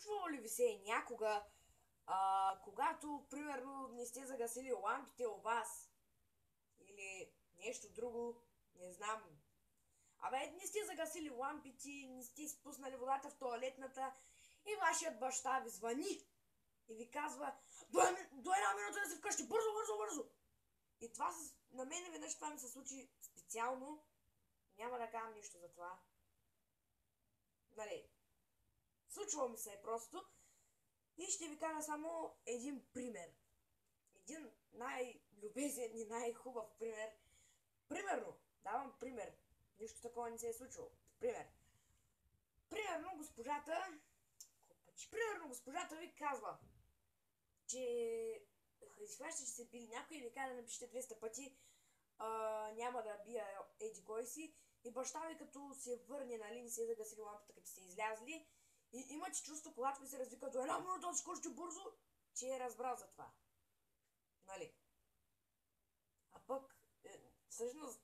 Случвало ли ви се някога, когато, примерно, не сте загасили лампите у вас или нещо друго, не знам. Не сте загасили лампите, не сте спуснали водата в тоалетната и вашият баща ви звъни и ви казва: до една минута да си вкъщи, бързо, бързо, бързо! И на мен веднъж това ми се случи специално, няма да казвам нищо за това. Нали, случвало ми се просто. И ще ви кажа само един пример. Един най-любезен и най-хубав пример. Примерно, давам пример. Нищо такова не се е случило. Примерно госпожата ви казва, че изважда, че се били някой и ви казва да напишете 200 пъти, няма да бия еди кой си. И баща ви като се върне, нали, не се е загасили лампата, като сте излязли. И имате чувство, когато ви се развика до една минута да скочите бързо, че е разбрал за това. Нали? А пък, всъщност,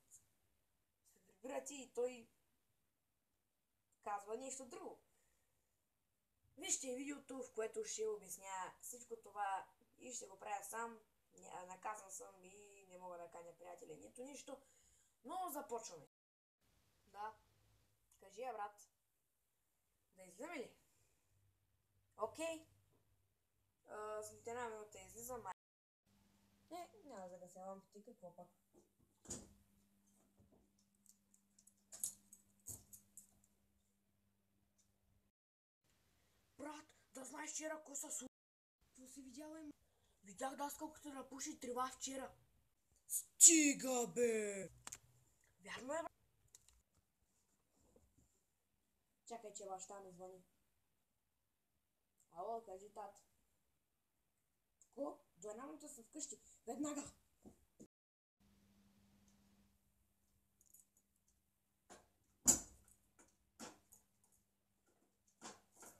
се прибирате и той казва нещо друго. Вижте видеото, в което ще обясня всичко това и ще го правя сам. Наказан съм и не мога да каня приятели, нито нищо. Но започваме. Да. Кажи я, брат. Да излизаме ли? Окей. След една минута излизам. Не, няма да загася лампите, какво пък. Брат, да знаеш вчера коса с... Какво си видяла им? Видях даскалката да пуши трева вчера. Стига, бе! Вярно е, брат? Чакай, че баща ми звъни. Ало, кажи, тат. Ко? До една минута съм вкъщи. Веднага!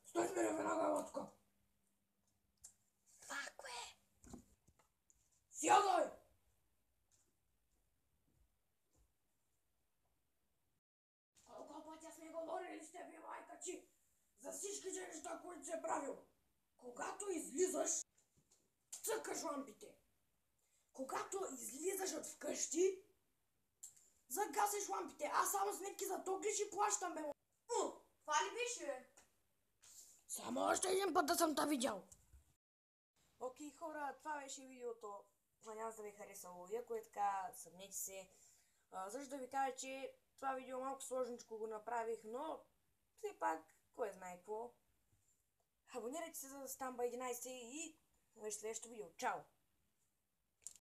Стой, бе, веднага, лодка! Фак, бе! Сядай! Колко пътя сме говорили с тебе, майка, че за всичките неща, които си е правил. Когато излизаш, цъкаш лампите. Когато излизаш от вкъщи, загасиш лампите. Аз само сметки за ток ли ще плащам, бе? Това ли беше, бе? Само още един път да съм те видял. Окей, хора, това беше видеото. Надявам се да ви е харесало. И ако е така, съмнете се. Също да ви кажа, че това видео малко сложничко го направих, но все пак, кой знае какво. Абонирайте се за Стамба 11 и вижте следващото видео. Чао!